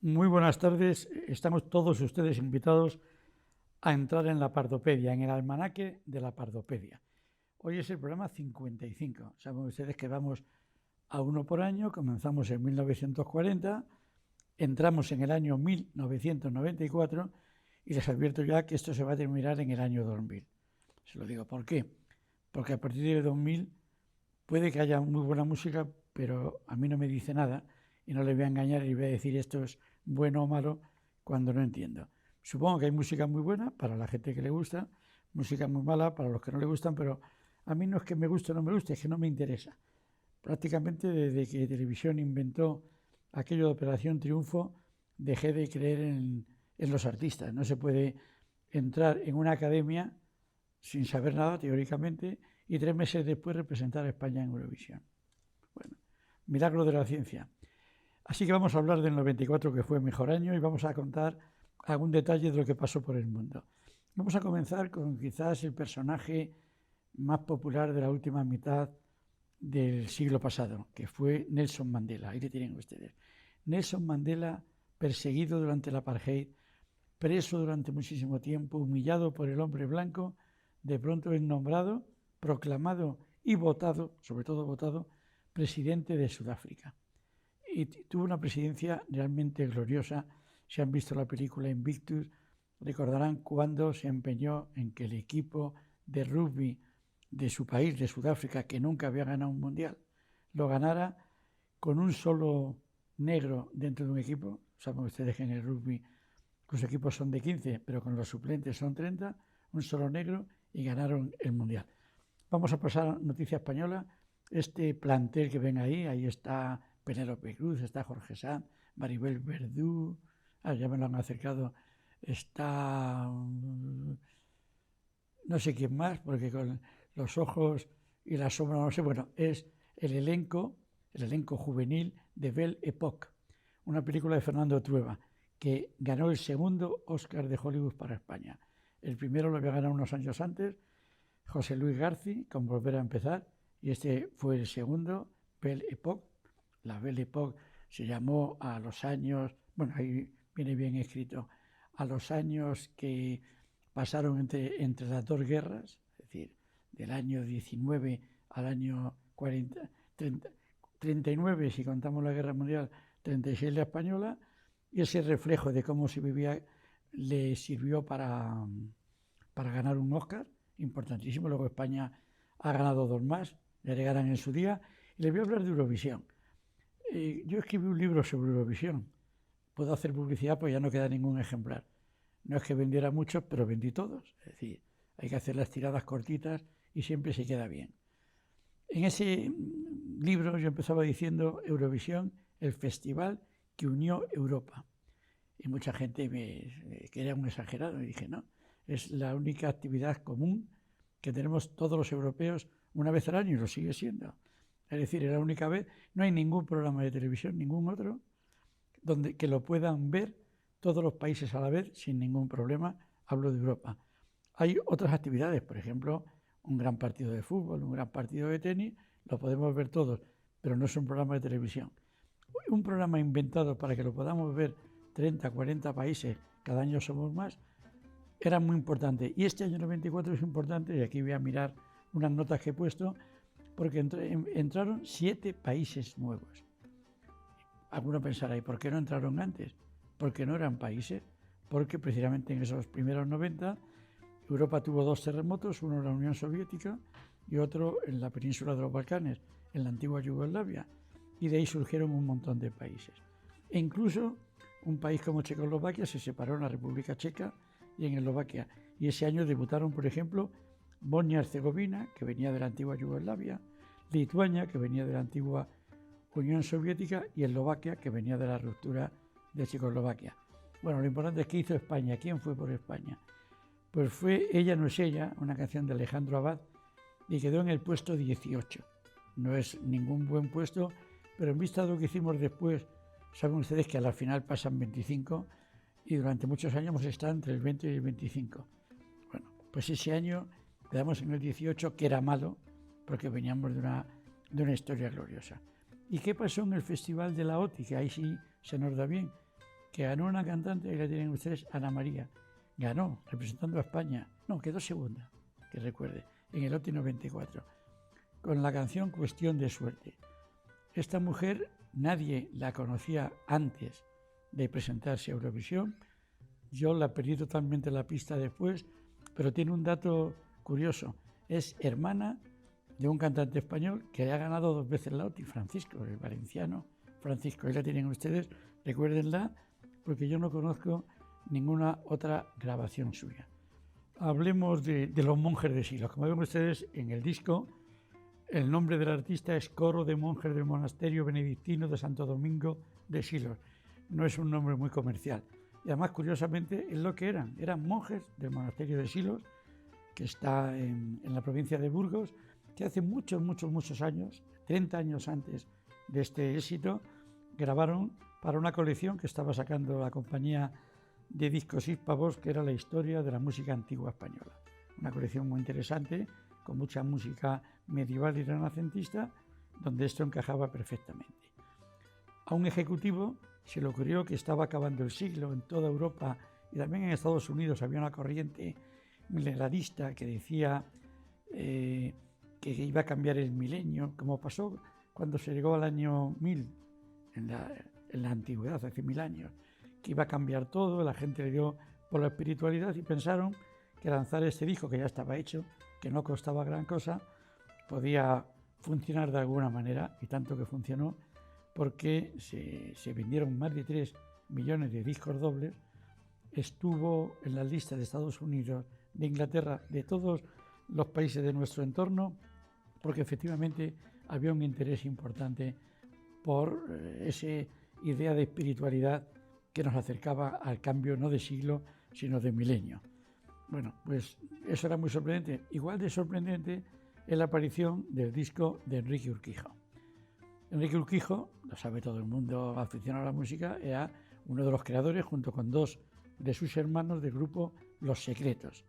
Muy buenas tardes. Estamos todos ustedes invitados a entrar en la Pardopedia, en el almanaque de la Pardopedia. Hoy es el programa 55. Saben ustedes que vamos a uno por año. Comenzamos en 1940, entramos en el año 1994 y les advierto ya que esto se va a terminar en el año 2000. Se lo digo, ¿por qué? Porque a partir de 2000 puede que haya muy buena música, pero a mí no me dice nada y no le voy a engañar y voy a decir esto es bueno o malo cuando no entiendo. Supongo que hay música muy buena para la gente que le gusta, música muy mala para los que no le gustan, pero a mí no es que me guste o no me guste, es que no me interesa. Prácticamente desde que Televisión inventó aquello de Operación Triunfo, dejé de creer en los artistas. No se puede entrar en una academia sin saber nada, teóricamente, y 3 meses después representar a España en Eurovisión. Bueno, milagro de la ciencia. Así que vamos a hablar del 94, que fue el mejor año, y vamos a contar algún detalle de lo que pasó por el mundo. Vamos a comenzar con quizás el personaje más popular de la última mitad del siglo pasado, que fue Nelson Mandela. Ahí le tienen ustedes. Nelson Mandela, perseguido durante el apartheid, preso durante muchísimo tiempo, humillado por el hombre blanco, de pronto es nombrado, proclamado y votado, sobre todo votado, presidente de Sudáfrica. Y tuvo una presidencia realmente gloriosa. Si han visto la película Invictus, recordarán cuando se empeñó en que el equipo de rugby de su país, de Sudáfrica, que nunca había ganado un mundial, lo ganara con un solo negro dentro de un equipo. Saben ustedes que en el rugby los equipos son de 15, pero con los suplentes son 30, un solo negro, y ganaron el mundial. Vamos a pasar a noticia española. Este plantel que ven ahí está Penélope Cruz, está Jorge Sanz, Maribel Verdú, ya me lo han acercado, está no sé quién más, porque con los ojos y la sombra no sé, bueno, es el elenco juvenil de Belle Époque, una película de Fernando Trueba, que ganó el segundo Oscar de Hollywood para España. El primero lo había ganado unos años antes, José Luis García, con Volver a empezar, y este fue el segundo, Belle Époque. La Belle Époque se llamó a los años, bueno, ahí viene bien escrito, a los años que pasaron entre las dos guerras, es decir, del año 19 al año 40, 30, 39, si contamos la Guerra Mundial, 36 la española, y ese reflejo de cómo se vivía le sirvió para ganar un Oscar importantísimo. Luego España ha ganado 2 más, le regalan en su día. Y les voy a hablar de Eurovisión. Yo escribí un libro sobre Eurovisión. Puedo hacer publicidad, pues ya no queda ningún ejemplar. No es que vendiera muchos, pero vendí todos. Es decir, hay que hacer las tiradas cortitas y siempre se queda bien. En ese libro yo empezaba diciendo Eurovisión, el festival que unió Europa. Y mucha gente que era un exagerado. Y dije, no, es la única actividad común que tenemos todos los europeos una vez al año y lo sigue siendo. Es decir, es la única vez, no hay ningún programa de televisión, ningún otro, que lo puedan ver todos los países a la vez sin ningún problema. Hablo de Europa. Hay otras actividades, por ejemplo, un gran partido de fútbol, un gran partido de tenis, lo podemos ver todos, pero no es un programa de televisión. Un programa inventado para que lo podamos ver 30, 40 países, cada año somos más, era muy importante. Y este año 94 es importante, y aquí voy a mirar unas notas que he puesto, porque entraron 7 países nuevos. Alguno pensará, ¿y por qué no entraron antes? Porque no eran países, porque precisamente en esos primeros 90 Europa tuvo 2 terremotos, uno en la Unión Soviética y otro en la península de los Balcanes, en la antigua Yugoslavia, y de ahí surgieron un montón de países. E incluso un país como Checoslovaquia se separó en la República Checa y en Eslovaquia, y ese año debutaron, por ejemplo, Bosnia-Herzegovina, que venía de la antigua Yugoslavia, Lituania, que venía de la antigua Unión Soviética, y Eslovaquia, que venía de la ruptura de Checoslovaquia. Bueno, lo importante es que hizo España. ¿Quién fue por España? Pues fue Ella no es ella, una canción de Alejandro Abad, y quedó en el puesto 18. No es ningún buen puesto, pero en vista de lo que hicimos después, saben ustedes que a la final pasan 25 y durante muchos años hemos estado entre el 20 y el 25. Bueno, pues ese año quedamos en el 18, que era malo, porque veníamos de una historia gloriosa. ¿Y qué pasó en el Festival de la OTI? Que ahí sí se nos da bien. que ganó una cantante, ahí la tienen ustedes, Ana María. Ganó, representando a España. No, quedó segunda, que recuerde, en el OTI 94, con la canción Cuestión de Suerte. Esta mujer nadie la conocía antes de presentarse a Eurovisión. Yo la perdí totalmente la pista después, pero tiene un dato curioso. Es hermana de un cantante español que ha ganado 2 veces la OTI, Francisco, el valenciano Francisco. Ahí la tienen ustedes, recuérdenla, porque yo no conozco ninguna otra grabación suya. Hablemos de los monjes de Silos. Como ven ustedes en el disco, el nombre del artista es Coro de Monjes del Monasterio Benedictino de Santo Domingo de Silos. No es un nombre muy comercial. Y además, curiosamente, es lo que eran monjes del monasterio de Silos, que está en la provincia de Burgos, que hace muchos años, 30 años antes de este éxito, grabaron para una colección que estaba sacando la compañía de discos Hispavox, que era la historia de la música antigua española. Una colección muy interesante, con mucha música medieval y renacentista, donde esto encajaba perfectamente. A un ejecutivo se le ocurrió que estaba acabando el siglo en toda Europa y también en Estados Unidos había una corriente milenarista que decía que iba a cambiar el milenio, como pasó cuando se llegó al año 1000 en la antigüedad, hace 1000 años, que iba a cambiar todo, la gente le dio por la espiritualidad y pensaron que lanzar este disco, que ya estaba hecho, que no costaba gran cosa, podía funcionar de alguna manera, y tanto que funcionó, porque se vendieron más de 3 millones de discos dobles, estuvo en las listas de Estados Unidos, de Inglaterra, de todos los países de nuestro entorno, porque efectivamente había un interés importante por esa idea de espiritualidad que nos acercaba al cambio no de siglo, sino de milenio. Bueno, pues eso era muy sorprendente. Igual de sorprendente es la aparición del disco de Enrique Urquijo. Enrique Urquijo, lo sabe todo el mundo aficionado a la música, era uno de los creadores, junto con 2 de sus hermanos, del grupo Los Secretos.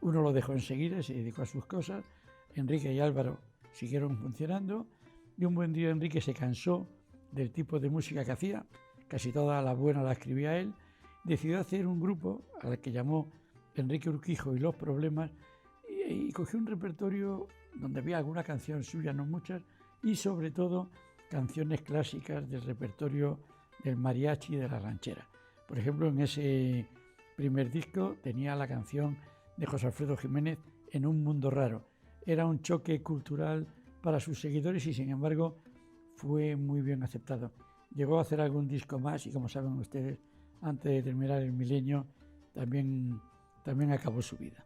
Uno lo dejó enseguida y se dedicó a sus cosas. Enrique y Álvaro siguieron funcionando y un buen día Enrique se cansó del tipo de música que hacía, casi toda la buena la escribía él, decidió hacer un grupo al que llamó Enrique Urquijo y los Problemas y cogió un repertorio donde había alguna canción suya, no muchas, y sobre todo canciones clásicas del repertorio del mariachi y de la ranchera. Por ejemplo, en ese primer disco tenía la canción de José Alfredo Jiménez, En un mundo raro. Era un choque cultural para sus seguidores y sin embargo fue muy bien aceptado. Llegó a hacer algún disco más y, como saben ustedes, antes de terminar el milenio también acabó su vida.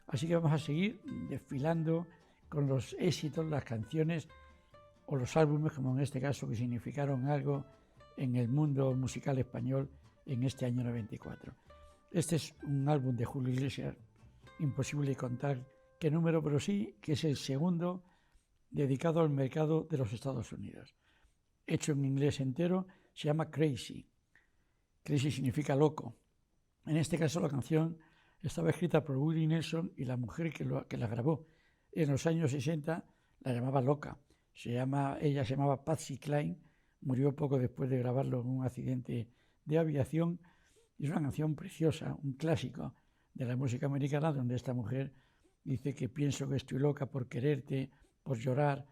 Así que vamos a seguir desfilando con los éxitos, las canciones o los álbumes, como en este caso, que significaron algo en el mundo musical español en este año 94. Este es un álbum de Julio Iglesias, imposible contar qué número, pero sí que es el segundo dedicado al mercado de los Estados Unidos. Hecho en inglés entero, se llama Crazy. Crazy significa loco. En este caso la canción estaba escrita por Willie Nelson y la mujer que la grabó en los años 60 la llamaba loca. Ella se llamaba Patsy Cline, murió poco después de grabarlo en un accidente de aviación. Es una canción preciosa, un clásico de la música americana, donde esta mujer dice que pienso que estoy loca por quererte, por llorar,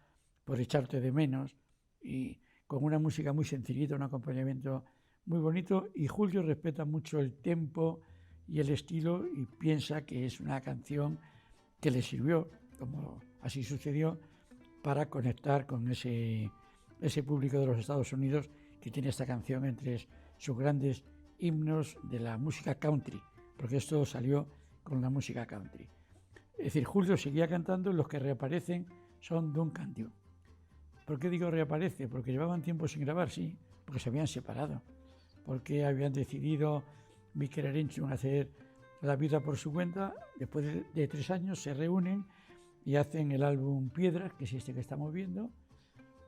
por echarte de menos, y con una música muy sencillita, un acompañamiento muy bonito, y Julio respeta mucho el tempo y el estilo y piensa que es una canción que le sirvió, como así sucedió, para conectar con ese público de los Estados Unidos que tiene esta canción entre sus grandes himnos de la música country, porque esto salió con la música country. Es decir, Julio seguía cantando y los que reaparecen son Duncan Du. ¿Por qué digo reaparece? Porque llevaban tiempo sin grabar, sí, porque se habían separado, porque habían decidido Mikel Erenchun hacer la vida por su cuenta. Después de 3 años se reúnen y hacen el álbum Piedras, que es este que estamos viendo,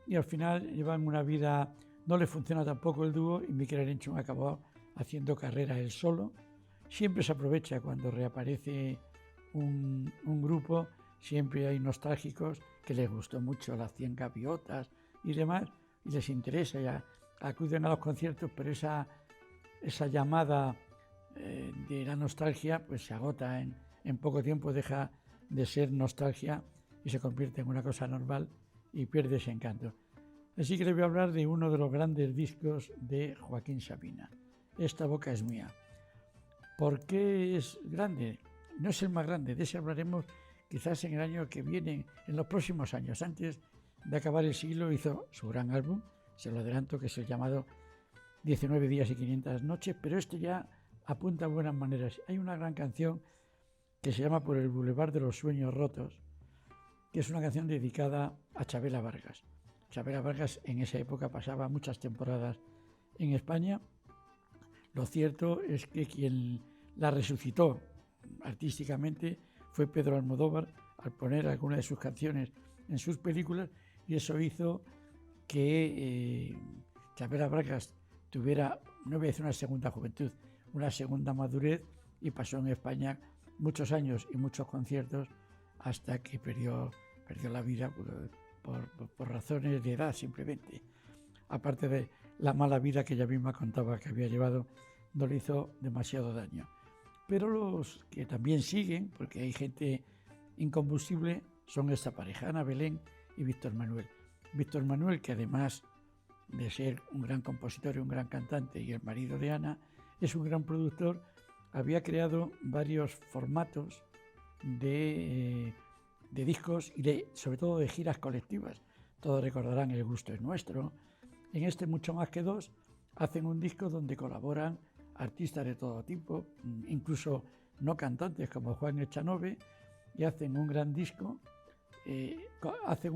y al final llevan una vida, no le funciona tampoco el dúo y Mikel Erenchun acabó haciendo carrera él solo. Siempre se aprovecha cuando reaparece un grupo, siempre hay nostálgicos que les gustó mucho las 100 gaviotas y demás, y les interesa, ya acuden a los conciertos, pero esa esa llamada de la nostalgia pues se agota en poco tiempo, deja de ser nostalgia y se convierte en una cosa normal y pierde ese encanto. Así que le voy a hablar de uno de los grandes discos de Joaquín Sabina. Esta boca es mía. ¿Por qué es grande? No es el más grande, de ese hablaremos quizás en el año que viene, en los próximos años. Antes de acabar el siglo hizo su gran álbum, se lo adelanto, que es el llamado 19 días y 500 noches, pero este ya apunta a buenas maneras. Hay una gran canción que se llama Por el Boulevard de los Sueños Rotos, que es una canción dedicada a Chabela Vargas. Chabela Vargas en esa época pasaba muchas temporadas en España. Lo cierto es que quien la resucitó artísticamente fue Pedro Almodóvar al poner algunas de sus canciones en sus películas, y eso hizo que Chabela Vargas tuviera, no voy a decir una segunda juventud, una segunda madurez, y pasó en España muchos años y muchos conciertos hasta que perdió la vida por razones de edad simplemente. Aparte de la mala vida que ella misma contaba que había llevado, no le hizo demasiado daño. Pero los que también siguen, porque hay gente incombustible, son esta pareja, Ana Belén y Víctor Manuel. Víctor Manuel, que además de ser un gran compositor y un gran cantante y el marido de Ana, es un gran productor, había creado varios formatos de discos y sobre todo de giras colectivas. Todos recordarán El gusto es nuestro. En este Mucho más que dos hacen un disco donde colaboran artistas de todo tipo, incluso no cantantes como Juan Echanove, y hacen un gran disco. Hacen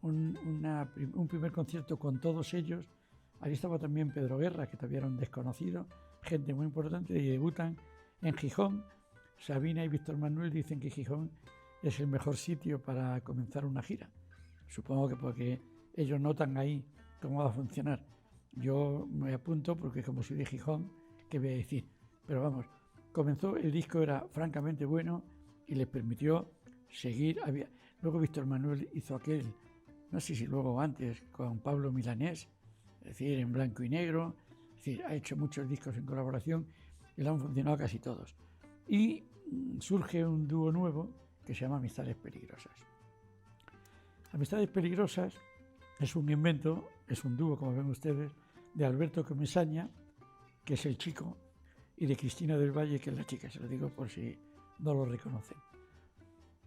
un primer concierto con todos ellos. Ahí estaba también Pedro Guerra, que todavía era un desconocido, gente muy importante, y debutan en Gijón. Sabina y Víctor Manuel dicen que Gijón es el mejor sitio para comenzar una gira. Supongo que porque ellos notan ahí cómo va a funcionar. Yo me apunto porque como soy de Gijón, ¿qué voy a decir? Pero vamos, comenzó, el disco era francamente bueno y les permitió seguir. Luego Víctor Manuel hizo aquel, no sé si luego o antes, con Pablo Milanés, es decir, en blanco y negro. Es decir, ha hecho muchos discos en colaboración y le han funcionado casi todos. Y surge un dúo nuevo que se llama Amistades Peligrosas. Amistades Peligrosas es un invento, es un dúo, como ven ustedes, de Alberto Comesaña, que es el chico, y de Cristina del Valle, que es la chica, se lo digo por si no lo reconocen.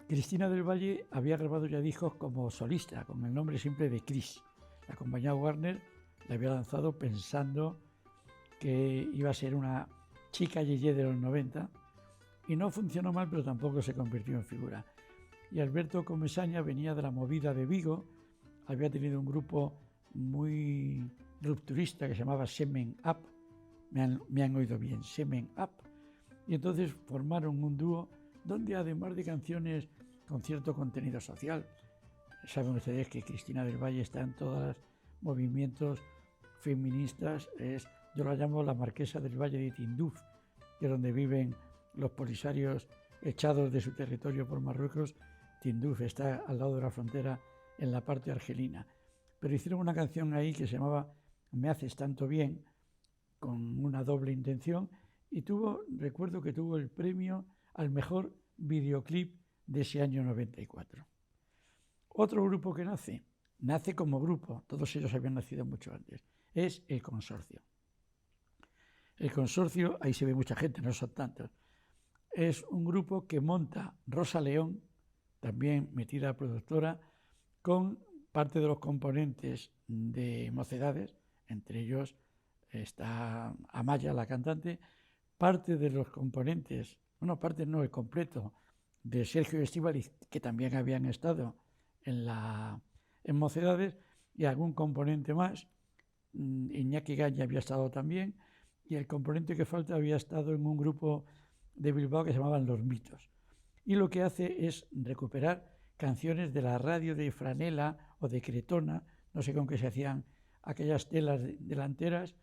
Cristina del Valle había grabado ya discos como solista, con el nombre simple de Cris. La compañía Warner la había lanzado pensando que iba a ser una chica yeye de los 90, y no funcionó mal, pero tampoco se convirtió en figura. Y Alberto Comesaña venía de la movida de Vigo, había tenido un grupo muy rupturista que se llamaba Semen Up, me han oído bien, Semen Up, y entonces formaron un dúo donde, además de canciones con cierto contenido social, saben ustedes que Cristina del Valle está en todos los movimientos feministas, yo la llamo la marquesa del Valle de Tinduf, que es donde viven los polisarios echados de su territorio por Marruecos. Tinduf está al lado de la frontera en la parte argelina. Pero hicieron una canción ahí que se llamaba Me haces tanto bien, con una doble intención, y recuerdo que tuvo el premio al mejor videoclip de ese año 94. Otro grupo que nace como grupo, todos ellos habían nacido mucho antes, es El Consorcio. El Consorcio, ahí se ve mucha gente, no son tantos, es un grupo que monta Rosa León, también metida productora, con parte de los componentes de Mocedades, entre ellos está Amaya, la cantante, parte de los componentes, parte no, el completo, de Sergio Estíbaliz, que también habían estado en Mocedades, y algún componente más. Iñaki Gaña había estado también, y el componente que falta había estado en un grupo de Bilbao que se llamaban Los Mitos. Y lo que hace es recuperar canciones de la radio de franela o de cretona, no sé con qué se hacían aquellas telas delanteras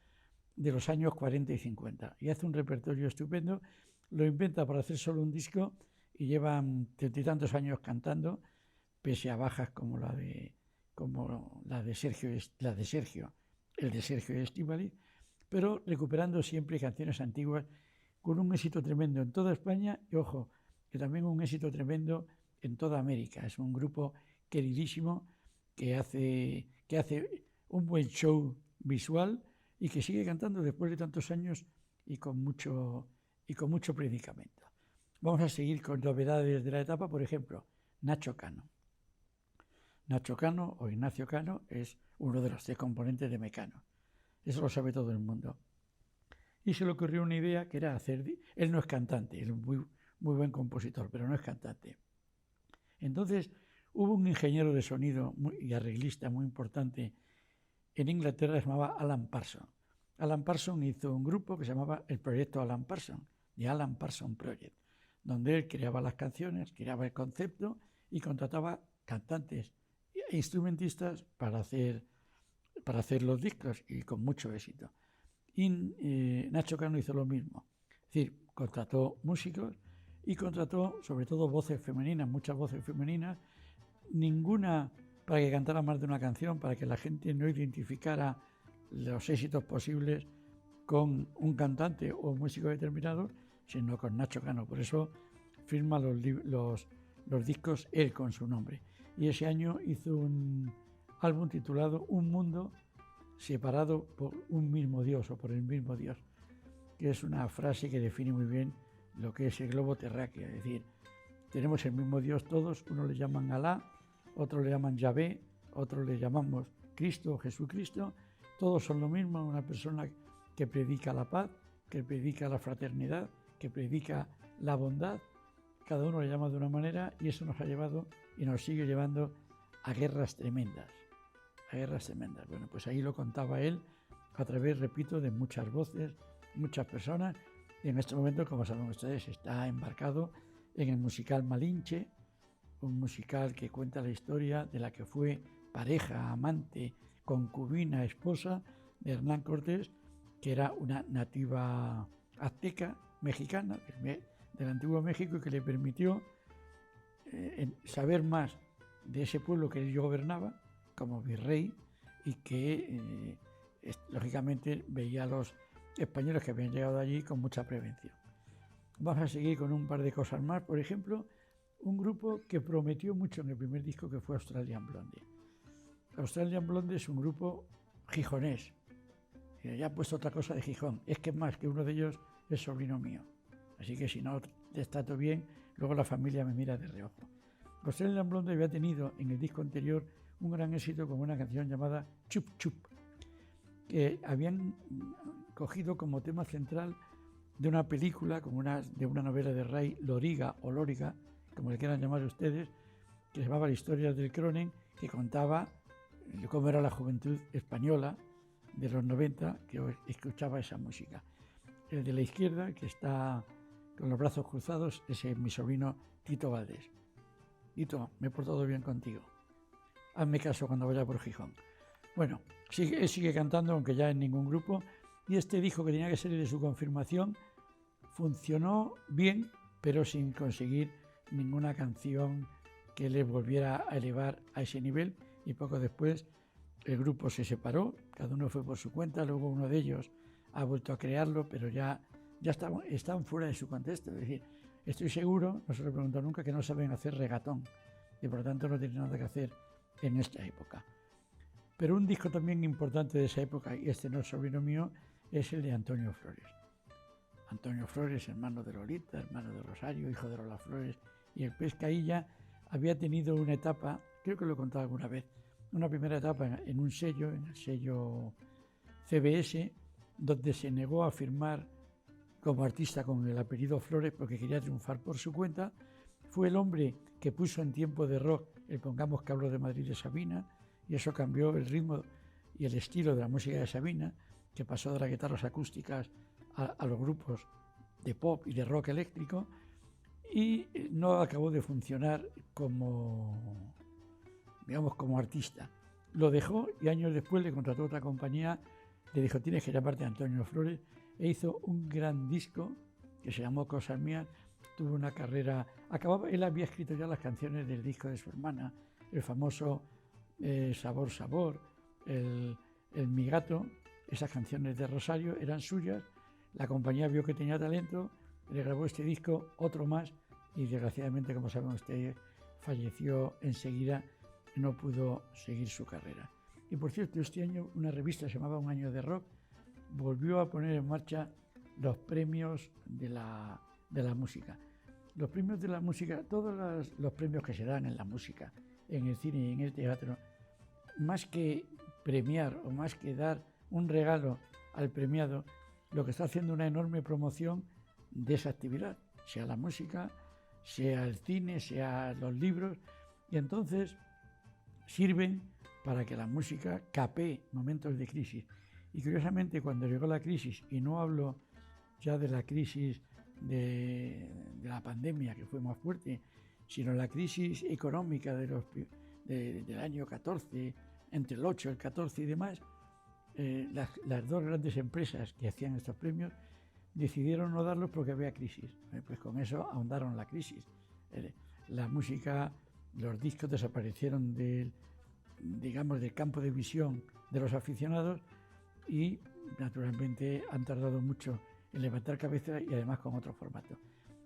de los años 40 y 50. Y hace un repertorio estupendo, lo inventa para hacer solo un disco y llevan 30 y tantos años cantando, pese a bajas como la de Sergio Estíbaliz, pero recuperando siempre canciones antiguas con un éxito tremendo en toda España y, ojo, que también un éxito tremendo en toda América. Es un grupo queridísimo que hace un buen show visual y que sigue cantando después de tantos años y con mucho predicamento. Vamos a seguir con novedades de la etapa, por ejemplo, Nacho Cano. Nacho Cano o Ignacio Cano es uno de los 3 componentes de Mecano. Eso lo sabe todo el mundo. Y se le ocurrió una idea que era hacer... Él no es cantante, es un muy buen compositor, pero no es cantante. Entonces hubo un ingeniero de sonido y arreglista muy importante en Inglaterra que se llamaba Alan Parsons. Alan Parsons hizo un grupo que se llamaba el Proyecto Alan Parsons, The Alan Parsons Project, donde él creaba las canciones, creaba el concepto y contrataba cantantes e instrumentistas para hacer los discos, y con mucho éxito. Y Nacho Cano hizo lo mismo, es decir, contrató músicos y contrató sobre todo voces femeninas, muchas voces femeninas, ninguna para que cantara más de una canción, para que la gente no identificara los éxitos posibles con un cantante o un músico determinado, sino con Nacho Cano. Por eso firma los discos él con su nombre. Y ese año hizo un álbum titulado Un mundo separado por un mismo Dios o por el mismo Dios, que es una frase que define muy bien lo que es el globo terráqueo. Es decir, tenemos el mismo Dios todos, unos le llaman Alá, otros le llaman Yahvé, otros le llamamos Cristo o Jesucristo, todos son lo mismo, una persona que predica la paz, que predica la fraternidad, que predica la bondad, cada uno le llama de una manera y eso nos ha llevado y nos sigue llevando a guerras tremendas. Bueno, pues ahí lo contaba él a través, repito, de muchas voces, muchas personas, y en este momento, como saben ustedes, está embarcado en el musical Malinche, un musical que cuenta la historia de la que fue pareja, amante, concubina, esposa de Hernán Cortés, que era una nativa azteca, mexicana, del antiguo México, y que le permitió saber más de ese pueblo que él gobernaba como virrey y que lógicamente veía a los españoles que habían llegado allí con mucha prevención. Vamos a seguir con un par de cosas más. Por ejemplo, un grupo que prometió mucho en el primer disco, que fue Australian Blonde. Australian Blonde es un grupo gijonés. Ya he puesto otra cosa de Gijón. Es que más que uno de ellos es sobrino mío. Así que si no les trato bien, luego la familia me mira de reojo. Australian Blonde había tenido en el disco anterior un gran éxito con una canción llamada Chup Chup, que habían cogido como tema central de una película, de una novela de Ray Loriga o Lóriga, como le quieran llamar ustedes, que se llamaba La historia del Cronen, que contaba cómo era la juventud española de los 90 que escuchaba esa música. El de la izquierda, que está con los brazos cruzados, ese es mi sobrino Tito Valdés. Tito, me he portado bien contigo. Hazme caso cuando vaya por Gijón. Bueno, él sigue cantando, aunque ya en ningún grupo, y este disco, que tenía que ser de su confirmación, funcionó bien, pero sin conseguir ninguna canción que le volviera a elevar a ese nivel, y poco después el grupo se separó, cada uno fue por su cuenta, luego uno de ellos ha vuelto a crearlo, pero ya están fuera de su contexto. Es decir, estoy seguro, no se lo pregunto nunca, que no saben hacer regatón y por lo tanto no tienen nada que hacer en esta época. Pero un disco también importante de esa época, y este no es sobrino mío, es el de Antonio Flores. Antonio Flores, hermano de Lolita, hermano de Rosario, hijo de Lola Flores y el Pescailla, había tenido una etapa, creo que lo he contado alguna vez, una primera etapa en un sello, en el sello CBS, donde se negó a firmar como artista con el apellido Flores porque quería triunfar por su cuenta. Fue el hombre que puso en tiempo de rock el Pongamos que hablo de Madrid de Sabina, y eso cambió el ritmo y el estilo de la música de Sabina, que pasó de las guitarras acústicas a los grupos de pop y de rock eléctrico, y no acabó de funcionar como artista. Lo dejó y años después le contrató otra compañía, le dijo: tienes que llamarte Antonio Flores, e hizo un gran disco que se llamó Cosas Mías. Tuvo una carrera, él había escrito ya las canciones del disco de su hermana, el famoso Sabor Sabor, el Mi Gato, esas canciones de Rosario eran suyas, la compañía vio que tenía talento, le grabó este disco, otro más, y desgraciadamente, como saben ustedes, falleció enseguida y no pudo seguir su carrera. Y por cierto, este año una revista se llamaba Un Año de Rock volvió a poner en marcha los premios de la música. Los premios de la música, todos los premios que se dan en la música, en el cine y en el teatro, más que premiar o más que dar un regalo al premiado, lo que está haciendo una enorme promoción de esa actividad, sea la música, sea el cine, sea los libros, y entonces sirven para que la música capee momentos de crisis. Y curiosamente, cuando llegó la crisis, y no hablo ya de la crisis de la pandemia, que fue más fuerte, sino la crisis económica del año 14, entre el 8, el 14 y demás, las dos grandes empresas que hacían estos premios decidieron no darlos porque había crisis. Pues con eso ahondaron la crisis. La música, los discos desaparecieron del campo de visión de los aficionados y naturalmente han tardado mucho en levantar cabeza y además con otro formato.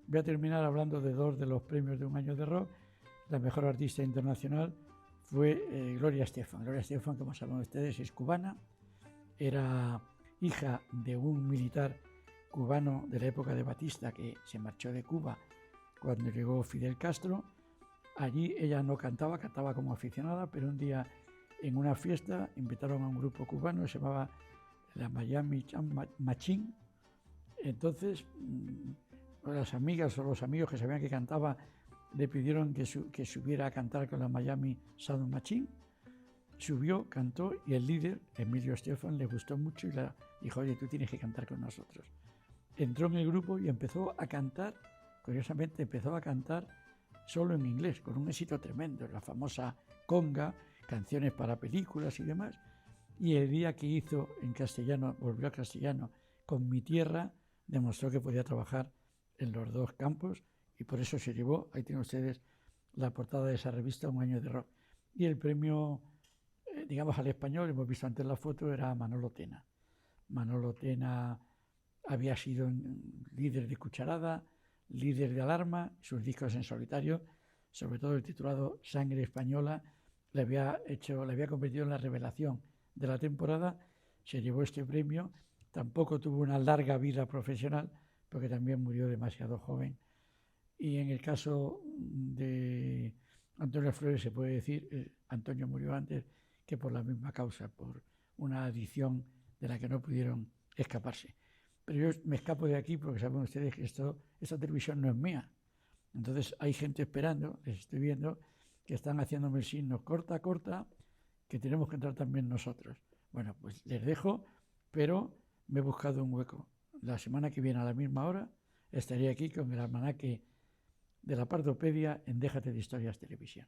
Voy a terminar hablando de dos de los premios de Un Año de Rock. La mejor artista internacional fue Gloria Estefan. Gloria Estefan, como saben ustedes, es cubana, era hija de un militar cubano de la época de Batista que se marchó de Cuba cuando llegó Fidel Castro. Allí ella no cantaba, cantaba como aficionada, pero un día en una fiesta invitaron a un grupo cubano que se llamaba la Miami Machine. Entonces las amigas o los amigos que sabían que cantaba le pidieron que subiera a cantar con la Miami Sound Machine. Subió, cantó y el líder, Emilio Estefan, le gustó mucho y le dijo: oye, tú tienes que cantar con nosotros. Entró en el grupo y empezó a cantar, curiosamente empezó a cantar solo en inglés, con un éxito tremendo, la famosa conga, canciones para películas y demás. Y el día que hizo en castellano, volvió a castellano, con Mi Tierra, demostró que podía trabajar en los dos campos y por eso se llevó, ahí tienen ustedes la portada de esa revista, Un Año de Rock. Y el premio, digamos al español, hemos visto antes la foto, era Manolo Tena. Manolo Tena había sido líder de Cucharada, líder de Alarma, sus discos en solitario, sobre todo el titulado Sangre Española, le había convertido en la revelación de la temporada. Se llevó este premio, tampoco tuvo una larga vida profesional, porque también murió demasiado joven. Y en el caso de Antonio Flores se puede decir, Antonio murió antes que por la misma causa, por una adicción de la que no pudieron escaparse. Pero yo me escapo de aquí porque saben ustedes que esta televisión no es mía. Entonces hay gente esperando, les estoy viendo, que están haciéndome el signo corta, corta, que tenemos que entrar también nosotros. Bueno, pues les dejo, pero me he buscado un hueco. La semana que viene a la misma hora estaré aquí con el almanaque de la Pardopedia en Déjate de Historias Televisión.